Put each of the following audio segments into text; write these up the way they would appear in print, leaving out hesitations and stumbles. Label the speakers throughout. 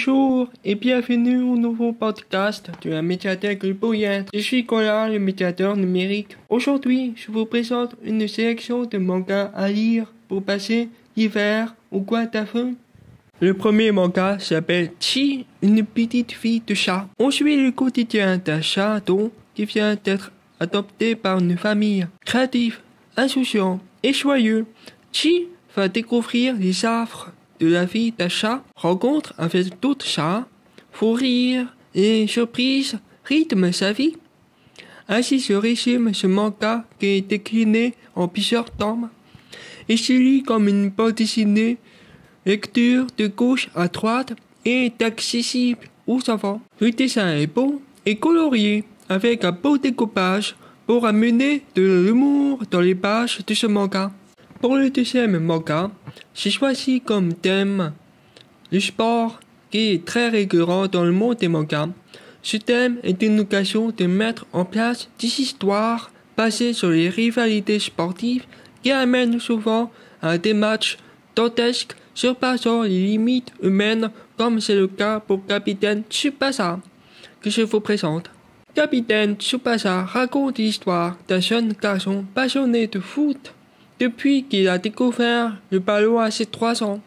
Speaker 1: Bonjour et bienvenue au nouveau podcast de la médiathèque Le Poète. Je suis Colin, le médiateur numérique. Aujourd'hui, je vous présente une sélection de mangas à lire pour passer l'hiver au coin d'un feu. Le premier manga s'appelle Chi, une petite fille de chat. On suit le quotidien d'un chaton qui vient d'être adopté par une famille. Créatif, insouciant et joyeux, Chi va découvrir les affres de la vie d'un chat, rencontre avec d'autres chats, fou rire et surprise rythment sa vie. Ainsi se résume ce manga qui est décliné en plusieurs tomes et se lit comme une bande dessinée, lecture de gauche à droite et est accessible aux enfants. Le dessin est beau et colorié avec un beau découpage pour amener de l'humour dans les pages de ce manga. Pour le deuxième manga, j'ai choisi comme thème le sport qui est très récurrent dans le monde des mangas. Ce thème est une occasion de mettre en place des histoires basées sur les rivalités sportives qui amènent souvent à des matchs dantesques surpassant les limites humaines comme c'est le cas pour Capitaine Tsubasa que je vous présente. Capitaine Tsubasa raconte l'histoire d'un jeune garçon passionné de foot depuis qu'il a découvert le ballon à ses 3 ans.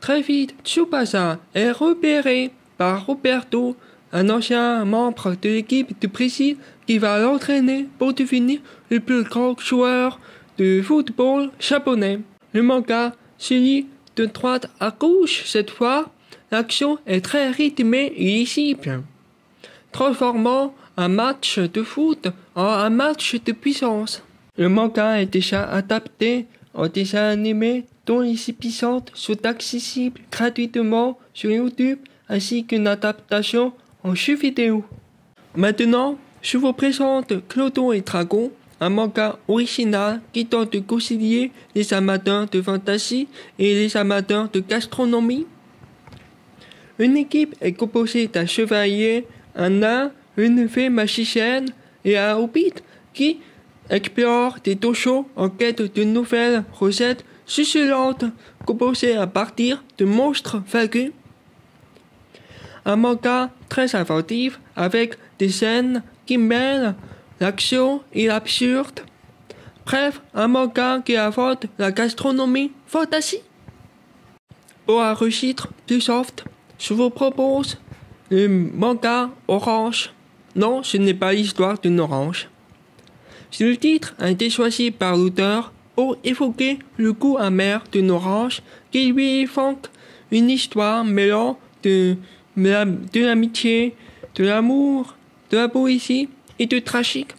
Speaker 1: Très vite, Tsubasa est repéré par Roberto, un ancien membre de l'équipe du Brésil qui va l'entraîner pour devenir le plus grand joueur de football japonais. Le manga se lit de droite à gauche cette fois. L'action est très rythmée et lisible, transformant un match de foot en un match de puissance. Le manga est déjà adapté en dessin animé dont les épisodes sont accessibles gratuitement sur YouTube ainsi qu'une adaptation en jeu vidéo. Maintenant, je vous présente Clodo et Dragon, un manga original qui tente de concilier les amateurs de fantasy et les amateurs de gastronomie. Une équipe est composée d'un chevalier, un nain, une fée magicienne et un hobbit qui explore des dojos en quête de nouvelles recettes succulentes composées à partir de monstres vaincus. Un manga très inventif avec des scènes qui mêlent l'action et l'absurde. Bref, un manga qui invente la gastronomie fantasy. Pour un registre plus soft, je vous propose le manga Orange. Non, ce n'est pas l'histoire d'une orange. Le titre a été choisi par l'auteur pour évoquer le goût amer d'une orange qui lui évoque une histoire mêlant de l'amitié, de l'amour, de la poésie et du tragique.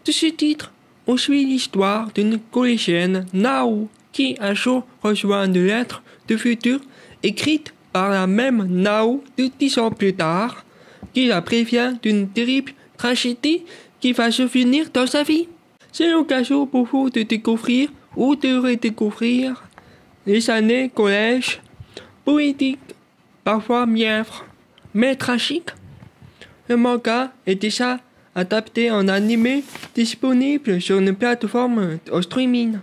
Speaker 1: De ce titre, on suit l'histoire d'une collégienne, Nao, qui un jour reçoit une lettre de futur écrite par la même Nao de 10 ans plus tard, qui la prévient d'une terrible tragédie qui va se finir dans sa vie. C'est l'occasion pour vous de découvrir ou de redécouvrir les années collège, poétiques, parfois mièvres, mais tragiques. Le manga est déjà adapté en animé, disponible sur une plateforme en streaming.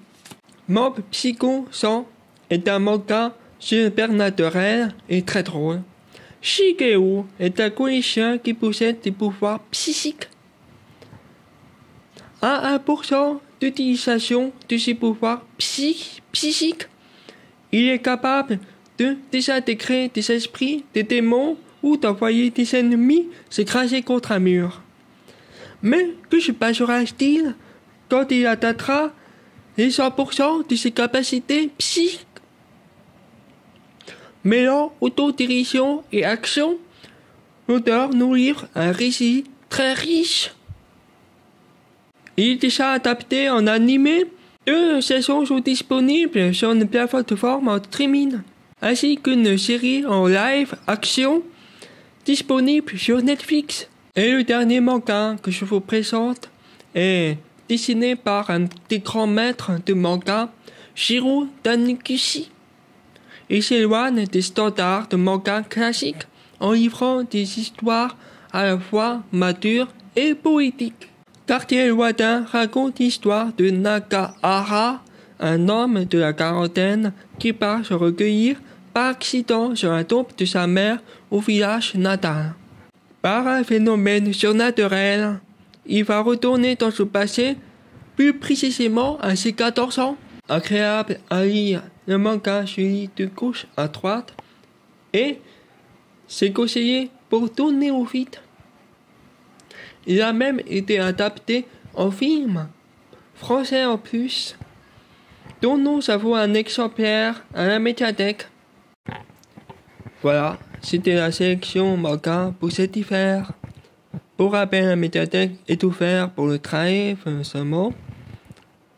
Speaker 1: Mob Psycho 100 est un manga surnaturel et très drôle. Shigeo est un collégien qui possède des pouvoirs psychiques. À 1% d'utilisation de ses pouvoirs psychiques, il est capable de désintégrer des esprits, des démons ou d'envoyer des ennemis s'écraser contre un mur. Mais que se passera-t-il quand il atteindra les 100% de ses capacités psychiques? Mêlant autodérision et action, l'auteur nous livre un récit très riche. Il est déjà adapté en animé. 2 saisons sont disponibles sur une plateforme en streaming, ainsi qu'une série en live action disponible sur Netflix. Et le dernier manga que je vous présente est dessiné par un des grands maîtres de manga, Jiro Taniguchi. Il s'éloigne des standards de manga classiques en livrant des histoires à la fois matures et poétiques. Quartier lointain raconte l'histoire de Nakahara, un homme de la quarantaine qui part se recueillir par accident sur la tombe de sa mère au village natal. Par un phénomène surnaturel, il va retourner dans son passé, plus précisément à ses 14 ans. Agréable à lire, le manga suit de gauche à droite et c'est conseillé pour tout néophyte. Il a même été adapté en film, français en plus, dont nous avons un exemplaire à la médiathèque. Voilà, c'était la sélection manga pour cet hiver. Pour rappel, la médiathèque est ouverte pour le travail seulement.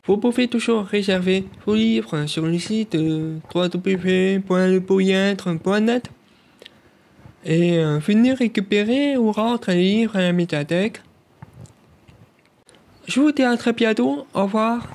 Speaker 1: Vous pouvez toujours réserver vos livres sur le site www.lepoyentre.net et venir récupérer ou rendre les livres à la médiathèque. Je vous dis à très bientôt, au revoir.